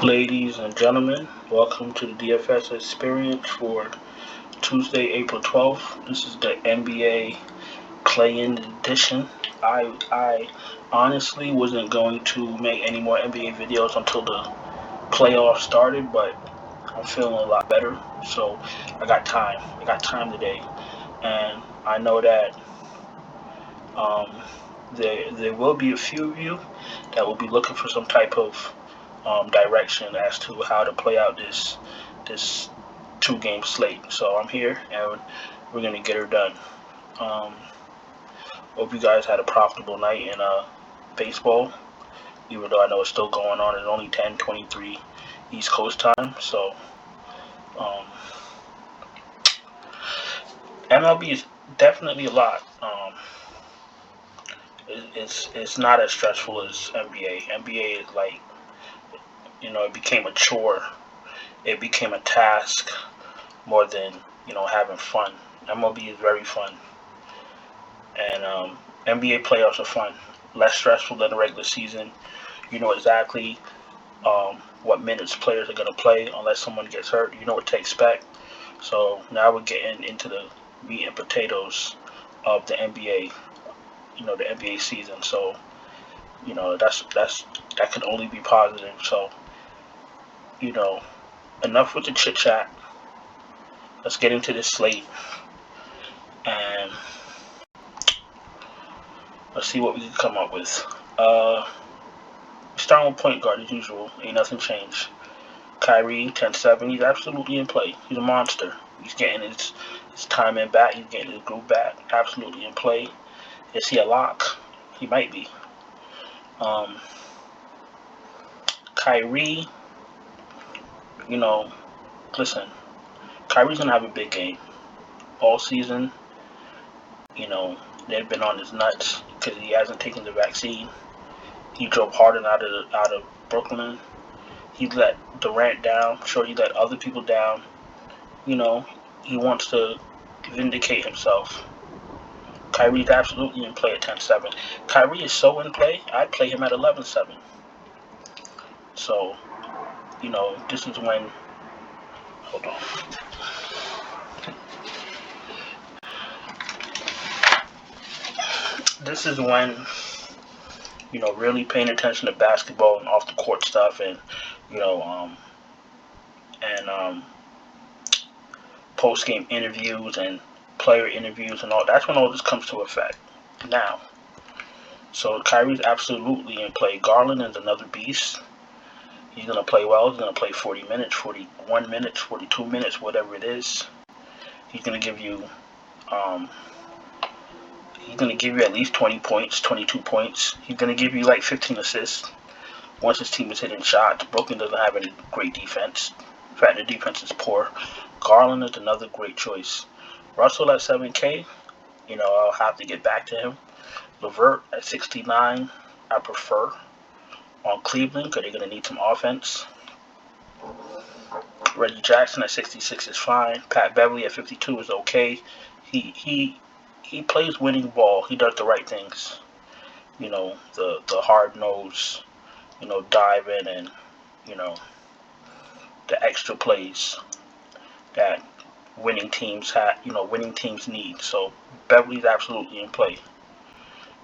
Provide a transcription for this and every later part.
Ladies and gentlemen, welcome to the DFS experience for Tuesday, April 12th. This is the NBA play-in edition. I honestly wasn't going to make any more NBA videos until the playoffs started, but I'm feeling a lot better, so I got time. I got time today, and I know that um, there will be a few of you that will be looking for some type of direction as to how to play out this 2 game slate. So I'm here and we're gonna get her done. Um, Hope you guys had a profitable night in baseball, even though I know it's still going on. It's only 10:23 East Coast time, so um, MLB is definitely a lot. It's not as stressful as NBA. NBA is like, it became a chore. It became a task more than having fun. MLB is very fun, and NBA playoffs are fun. Less stressful than the regular season. You know exactly what minutes players are going to play unless someone gets hurt. You know what to expect. So now we're getting into the meat and potatoes of the NBA. The NBA season. So that can only be positive. So enough with the chit chat. Let's get into this slate and let's see what we can come up with. Starting with point guard as usual. Ain't nothing changed. Kyrie, 10-7. He's absolutely in play. He's a monster. He's getting his time in back. He's getting his groove back. Absolutely in play. Is he a lock? He might be. Kyrie, listen. Kyrie's going to have a big game. All season, they've been on his nuts because he hasn't taken the vaccine. He drove Harden out of Brooklyn. He let Durant down. Sure, he let other people down. He wants to vindicate himself. Kyrie's absolutely in play at 10-7. Kyrie is so in play, I'd play him at 11-7. So, this is when... Hold on. This is when, really paying attention to basketball and off the court stuff and, post-game interviews and player interviews and all. That's when all this comes to effect. Now, so Kyrie's absolutely in play. Garland is another beast. He's going to play well. He's going to play 40 minutes, 41 minutes, 42 minutes, whatever it is. He's going to give you at least 20 points, 22 points. He's going to give you like 15 assists once his team is hitting shots. Brooklyn doesn't have any great defense. In fact, the defense is poor. Garland is another great choice. Russell at 7K, I'll have to get back to him. LeVert at 69, I prefer on Cleveland because they're going to need some offense. Reggie Jackson at 66 is fine. Pat Beverly at 52 is okay. He plays winning ball. He does the right things. The hard nose, dive in and, the extra plays that winning teams need. So Beverly's absolutely in play.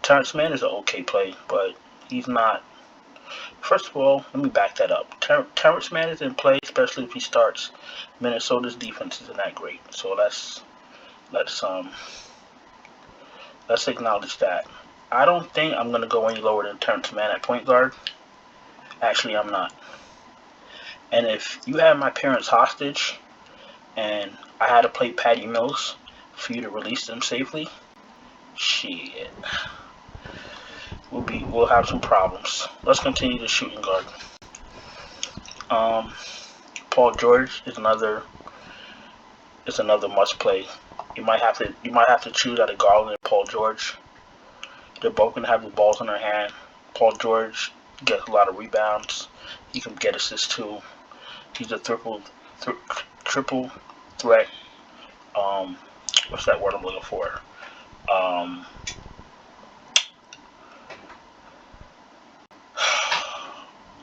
Terrence Mann is an okay play, but he's not. First of all, let me back that up. Terrence Mann is in play, especially if he starts. Minnesota's defense isn't that great, so let's acknowledge that. I don't think I'm gonna go any lower than Terrence Mann at point guard. Actually, I'm not. And if you had my parents hostage, and I had to play Patty Mills for you to release them safely, shit. We'll have some problems. Let's continue the shooting guard. Paul George is another must play. You might have to choose out of Garland and Paul George. They're both gonna have the balls in their hand. Paul George gets a lot of rebounds. He can get assists too. He's a triple threat. What's that word I'm looking for?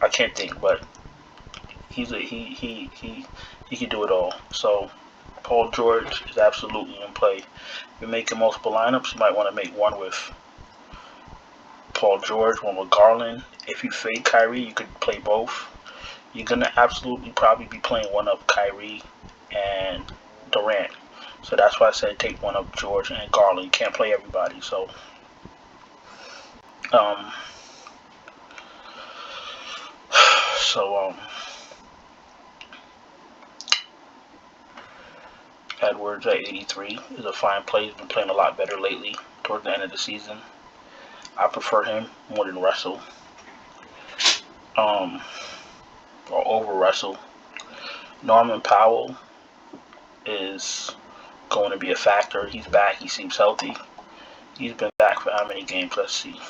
I can't think, but he can do it all. So Paul George is absolutely in play. If you're making multiple lineups, you might want to make one with Paul George, one with Garland. If you fade Kyrie, you could play both. You're gonna absolutely probably be playing one of Kyrie and Durant. So that's why I said take one of George and Garland. You can't play everybody. So Edwards at 83 is a fine play. He's been playing a lot better lately towards the end of the season. I prefer him more than Russell. Or over Russell. Norman Powell is going to be a factor. He's back. He seems healthy. He's been back for how many games? Let's see.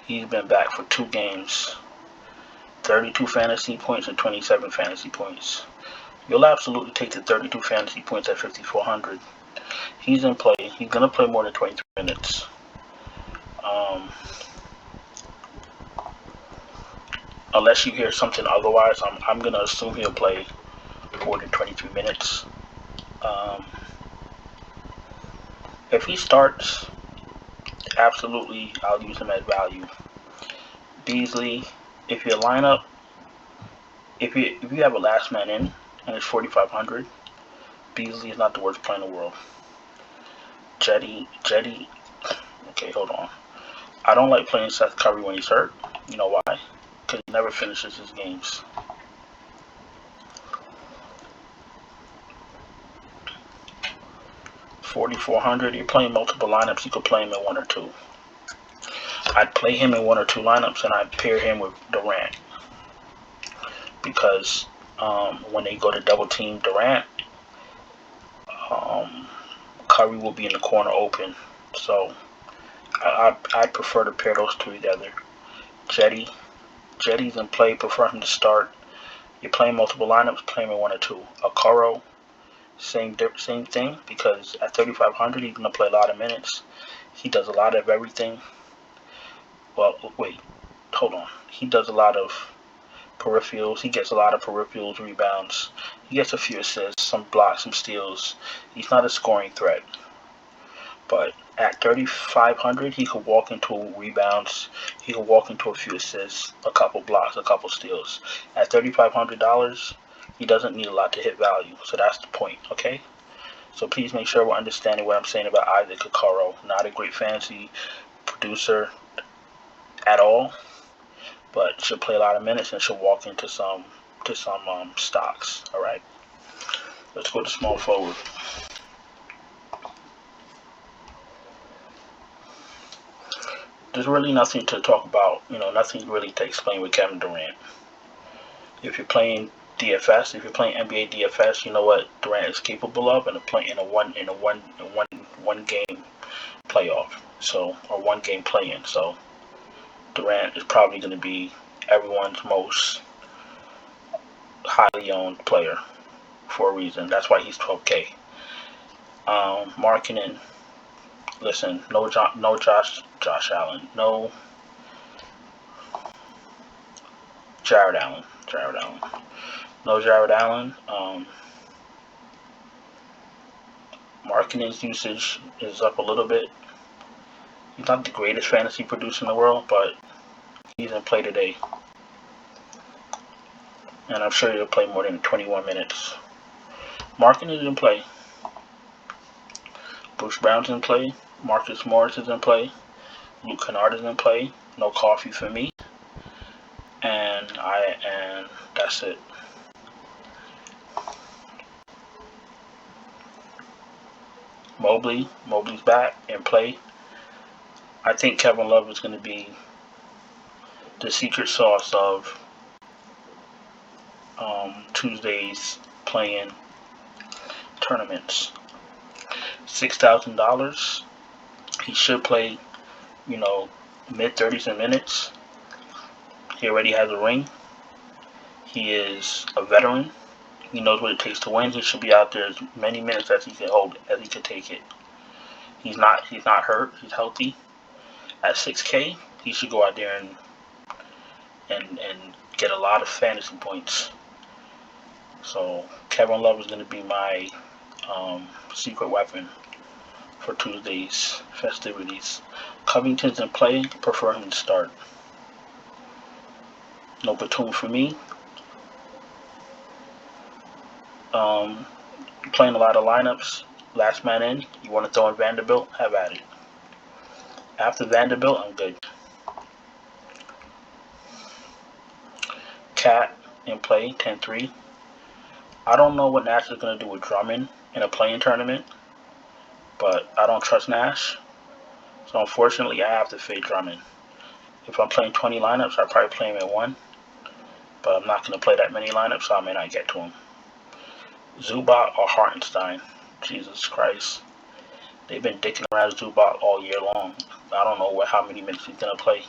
He's been back for 2 games. 32 fantasy points and 27 fantasy points. You'll absolutely take the 32 fantasy points at 5,400. He's in play. He's going to play more than 23 minutes. Unless you hear something otherwise, I'm going to assume he'll play more than 23 minutes. If he starts, absolutely, I'll use him as value. Beasley, if your lineup, if you have a last man in and it's 4,500, Beasley is not the worst player in the world. Jetty. Okay, hold on. I don't like playing Seth Curry when he's hurt. You know why? Because he never finishes his games. $4,400. You're playing multiple lineups. You could play him in 1 or 2. I'd play him in 1 or 2 lineups, and I'd pair him with Durant because when they go to double team Durant, Curry will be in the corner open. So I prefer to pair those 2 together. Jetty's in play. Prefer him to start. You're playing multiple lineups. Play him in 1 or 2. Okoro, same thing, because at 3,500 he's gonna play a lot of minutes. He does a lot of everything. Well, wait, hold on. He does a lot of peripherals. He gets a lot of peripherals, rebounds. He gets a few assists, some blocks, some steals. He's not a scoring threat. But at 3,500, he could walk into rebounds. He could walk into a few assists, a couple blocks, a couple steals. At $3,500, he doesn't need a lot to hit value. So that's the point, okay? So please make sure we're understanding what I'm saying about Isaac Okoro. Not a great fantasy producer at all, but she'll play a lot of minutes and she'll walk into some stocks. All right, let's go to small forward. There's really nothing to talk about. Nothing really to explain with Kevin Durant. If you're playing DFS, if you're playing NBA DFS, you know what Durant is capable of, and playing in a one game playoff, or 1 game play-in. So Durant is probably going to be everyone's most highly owned player for a reason. That's why he's 12K. Marketing. Listen, no Josh Allen, no Jared Allen, no Jared Allen. Marketing's usage is up a little bit. He's not the greatest fantasy producer in the world, but he's in play today. And I'm sure he'll play more than 21 minutes. Marketing is in play. Bruce Brown's in play. Marcus Morris is in play. Luke Kennard is in play. No coffee for me. And that's it. Mobley's back in play. I think Kevin Love is going to be the secret sauce of Tuesday's play-in tournaments. $6,000. He should play, mid-30s in minutes. He already has a ring. He is a veteran. He knows what it takes to win. He should be out there as many minutes as he can hold, as he can take it. He's not hurt. He's healthy. At 6K, he should go out there and get a lot of fantasy points. So Kevin Love is going to be my secret weapon for Tuesday's festivities. Covington's in play, prefer him to start. No Batum for me. Playing a lot of lineups, last man in. You want to throw in Vanderbilt? Have at it. After Vanderbilt, I'm good. Cat in play, 10-3. I don't know what Nash is going to do with Drummond in a play-in tournament, but I don't trust Nash. So unfortunately, I have to fade Drummond. If I'm playing 20 lineups, I'd probably play him at 1. But I'm not going to play that many lineups, so I may not get to him. Zubac or Hartenstein. Jesus Christ. They've been dicking around Zubac all year long. I don't know how many minutes he's going to play.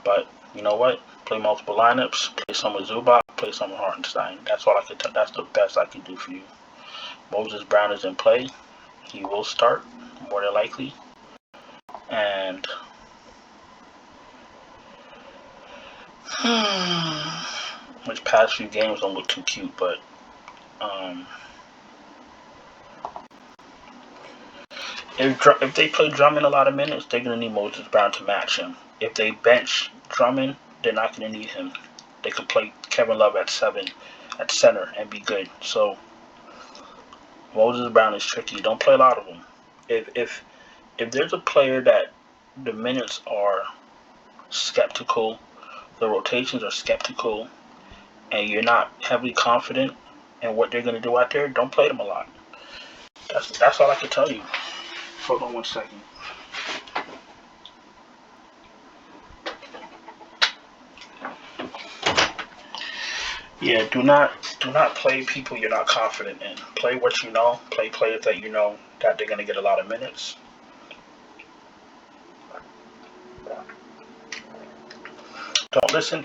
But you know what? Play multiple lineups. Play some with Zubac. Play some with Hartenstein. That's all I could. That's the best I can do for you. Moses Brown is in play. He will start, more than likely. And which past few games don't look too cute, but if they play Drummond a lot of minutes, they're gonna need Moses Brown to match him. If they bench Drummond, they're not gonna need him. They could play Kevin Love at 7 at center and be good. So Moses Brown is tricky. Don't play a lot of them. If there's a player that the minutes are skeptical, the rotations are skeptical, and you're not heavily confident in what they're gonna do out there, don't play them a lot. That's all I can tell you. Hold on 1 second. Yeah, do not play people you're not confident in. Play what you know. Play players that you know that they're gonna get a lot of minutes. Don't listen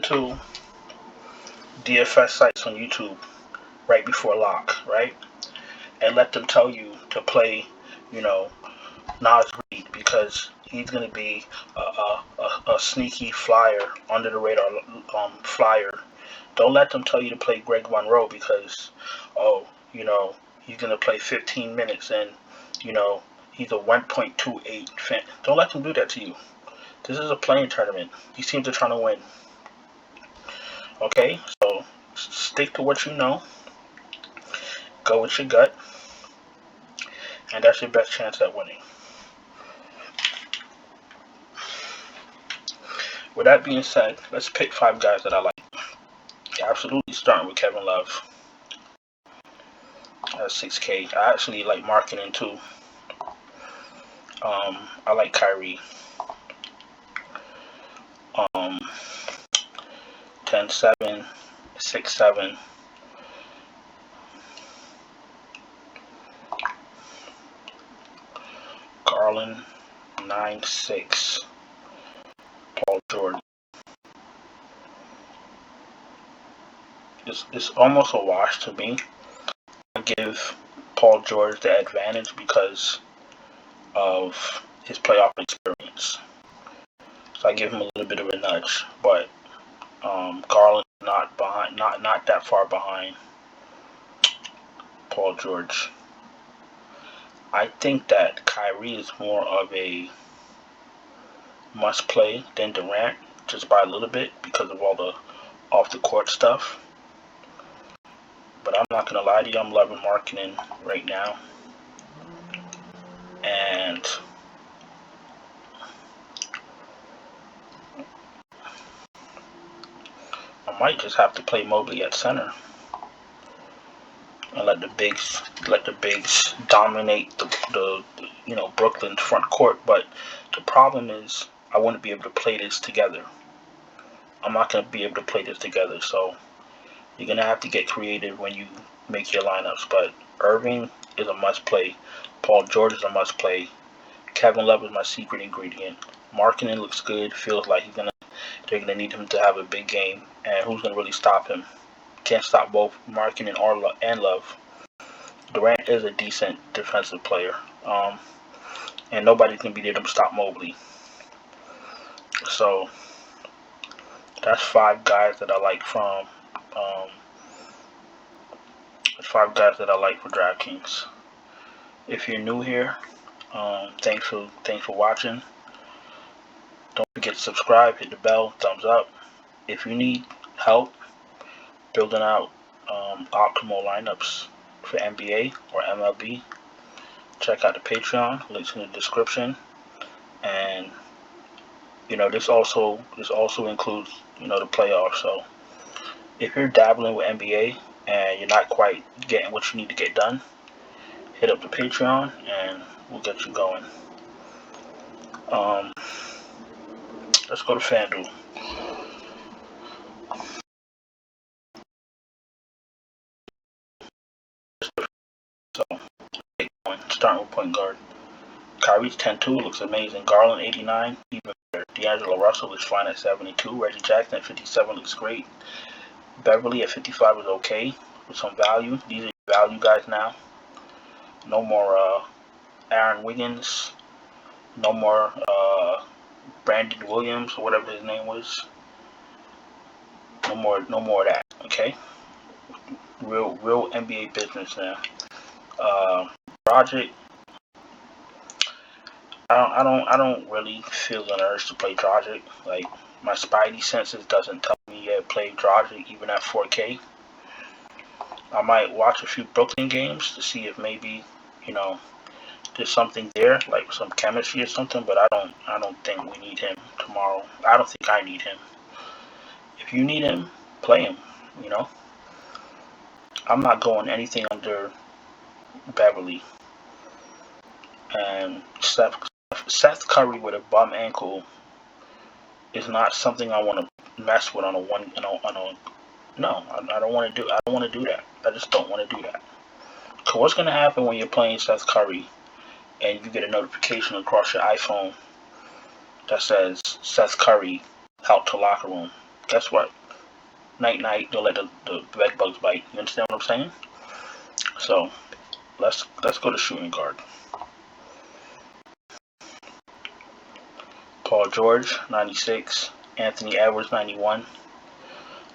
to DFS sites on YouTube right before lock, right? And let them tell you to play, Nas Reed because he's going to be a sneaky flyer, under the radar flyer. Don't let them tell you to play Greg Monroe because, he's going to play 15 minutes and, he's a 1.28 fan. Don't let them do that to you. This is a playing tournament. These teams are trying to win. Okay, so stick to what you know. Go with your gut. And that's your best chance at winning. With that being said, let's pick 5 guys that I like. Absolutely starting with Kevin Love. That's 6K. I actually like Markkanen too. I like Kyrie. 10-7, 6-7. Garland, 9-6. Paul George. It's almost a wash to me. I give Paul George the advantage because of his playoff experience. So I give him a little bit of a nudge, but Garland not that far behind Paul George. I think that Kyrie is more of a must play than Durant, just by a little bit because of all the off the court stuff. But I'm not gonna lie to you, I'm loving Markkanen right now. And I might just have to play Mobley at center and let the bigs dominate the Brooklyn front court. But the problem is I wouldn't be able to play this together. I'm not gonna be able to play this together. So you're gonna have to get creative when you make your lineups. But Irving is a must play. Paul George is a must play. Kevin Love is my secret ingredient. Markkanen looks good. Feels like they're gonna need him to have a big game. And who's gonna really stop him? Can't stop both Markkanen and Love. Durant is a decent defensive player. And nobody's gonna be there to stop Mobley. So that's 5 guys that I like from. That's 5 guys that I like for DraftKings. If you're new here, thanks for watching. Don't forget to subscribe, hit the bell, thumbs up. If you need help building out optimal lineups for NBA or MLB, check out the Patreon. Links in the description. And this also includes the playoffs. So if you're dabbling with NBA and you're not quite getting what you need to get done, hit up the Patreon and we'll get you going. Let's go to FanDuel. So, starting with point guard. Kyrie's 10-2 looks amazing. Garland 89, even better. D'Angelo Russell is fine at 72. Reggie Jackson at 57 looks great. Beverly at 55 is okay with some value. These are value guys now. No more Aaron Wiggins. No more Brandon Williams or whatever his name was. No more of that. Okay. Real NBA business now. Dragic. I don't really feel an urge to play Dragic. Like, my spidey senses doesn't tell me yet play Dragic even at 4K. I might watch a few Brooklyn games to see if maybe there's something there, like some chemistry or something. But I don't think we need him tomorrow. I don't think I need him. If you need him, play him. I'm not going anything under Beverly. And Seth Curry with a bum ankle is not something I want to mess with on a one. No, I don't want to do. I don't want to do that. I just don't want to do that. Cause what's gonna happen when you're playing Seth Curry and you get a notification across your iPhone that says Seth Curry helped to locker room? Guess what? Night, don't let the bed bugs bite. You understand what I'm saying? So let's go to shooting guard. Paul George 96, Anthony Edwards 91.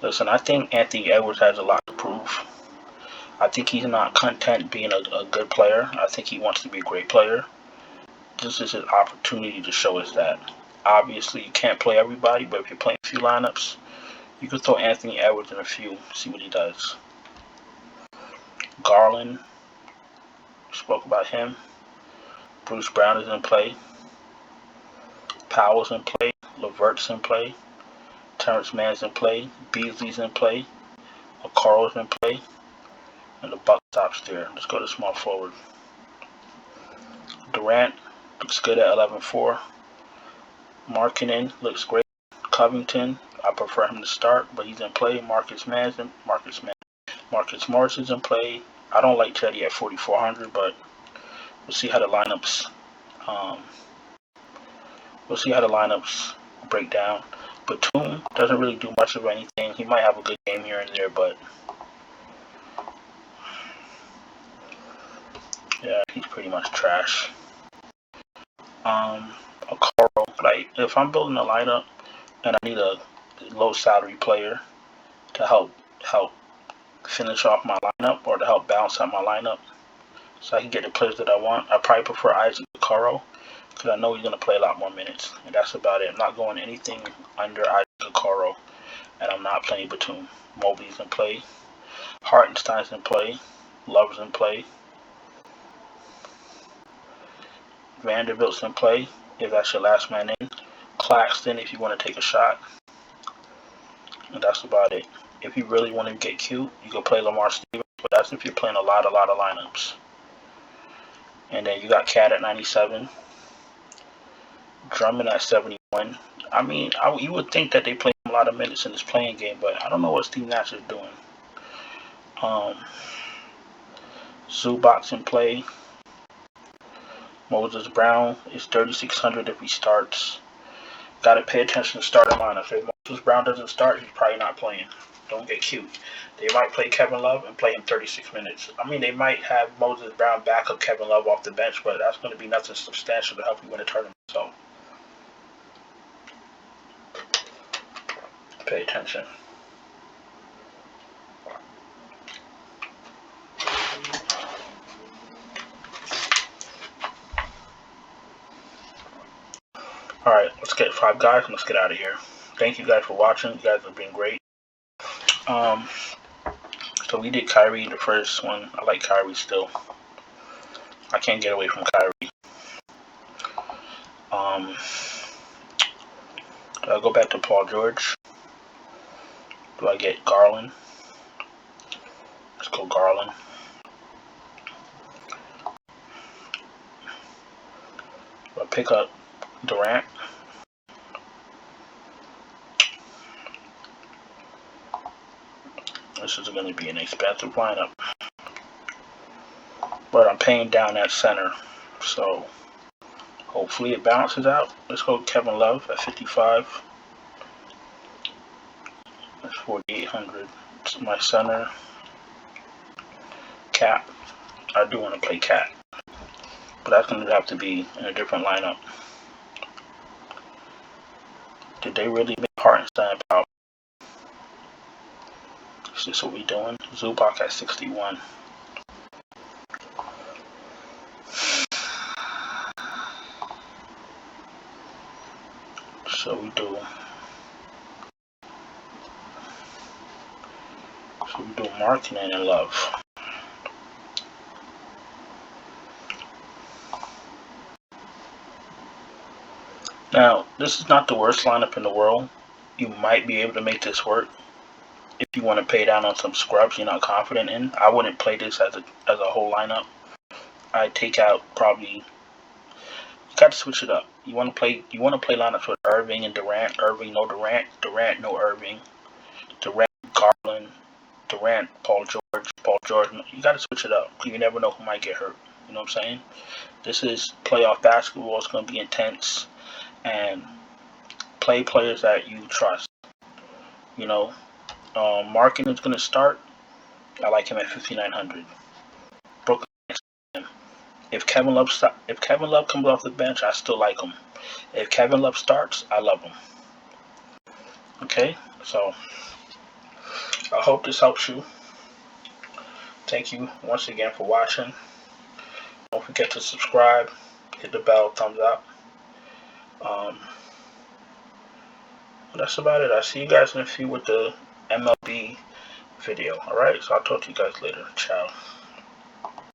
Listen, I think Anthony Edwards has a lot to prove. I think he's not content being a good player. I think he wants to be a great player. This is his opportunity to show us that. Obviously, you can't play everybody, but if you're playing a few lineups, you can throw Anthony Edwards in a few, see what he does. Garland, spoke about him. Bruce Brown is in play. Powell's in play. LeVert's in play. Terrence Mann's in play. Beasley's in play. Okoro's in play. And the buck stops there. Let's go to small forward. Durant looks good at 11-4. Markkanen looks great. Covington, I prefer him to start, but he's in play. Marcus Morris is in play. I don't like Teddy at 4,400, but we'll see how the lineups. We'll see how the lineups break down. Batum doesn't really do much of anything. He might have a good game here and there, but yeah, he's pretty much trash. Okoro, like, if I'm building a lineup and I need a low salary player to help finish off my lineup or to help balance out my lineup so I can get the players that I want, I probably prefer Isaac Okoro because I know he's going to play a lot more minutes. And that's about it. I'm not going anything under Isaac Okoro, and I'm not playing Batum. Mobley's in play. Hartenstein's in play. Love's in play. Vanderbilt's in play, if that's your last man in. Claxton, if you want to take a shot. And that's about it. If you really want to get cute, you can play Lamar Stevens, but that's if you're playing a lot of lineups. And then you got Cat at 97. Drummond at 71. I mean, you would think that they play a lot of minutes in this playing game, but I don't know what Steve Nash is doing. Zubac in play. Moses Brown is 3,600 if he starts. Got to pay attention to starting lineups. If Moses Brown doesn't start, he's probably not playing. Don't get cute. They might play Kevin Love and play him 36 minutes. I mean, they might have Moses Brown back up Kevin Love off the bench, but that's going to be nothing substantial to help you win a tournament. So pay attention. Alright, let's get 5 guys and let's get out of here. Thank you guys for watching. You guys have been great. So we did Kyrie the first one. I like Kyrie still. I can't get away from Kyrie. Do I go back to Paul George? Do I get Garland? Let's go Garland. Do I pick up Durant? This is going to be an expensive lineup. But I'm paying down that center. So hopefully it balances out. Let's go Kevin Love at 55. That's 4,800. It's my center. Cap. I do want to play Cap. But that's going to have to be in a different lineup. Did they really make Hartenstein power? Is this what we doing? Zubac at 61. So we do Markkanen and Love. Now, this is not the worst lineup in the world. You might be able to make this work if you want to pay down on some scrubs you're not confident in. I wouldn't play this as a whole lineup. I'd take out probably. You got to switch it up. You want to play lineups with Irving and Durant. Irving, no Durant. Durant, no Irving. Durant, Garland. Durant, Paul George. Paul George. You got to switch it up. You never know who might get hurt. You know what I'm saying? This is playoff basketball. It's going to be intense. And play players that you trust. You know, Markkanen is going to start. I like him at 5,900. Brooklyn. If Kevin Love comes off the bench, I still like him. If Kevin Love starts, I love him. Okay, so I hope this helps you. Thank you once again for watching. Don't forget to subscribe, hit the bell, thumbs up. That's about it. I'll see you guys in a few with the MLB video. Alright, so I'll talk to you guys later. Ciao.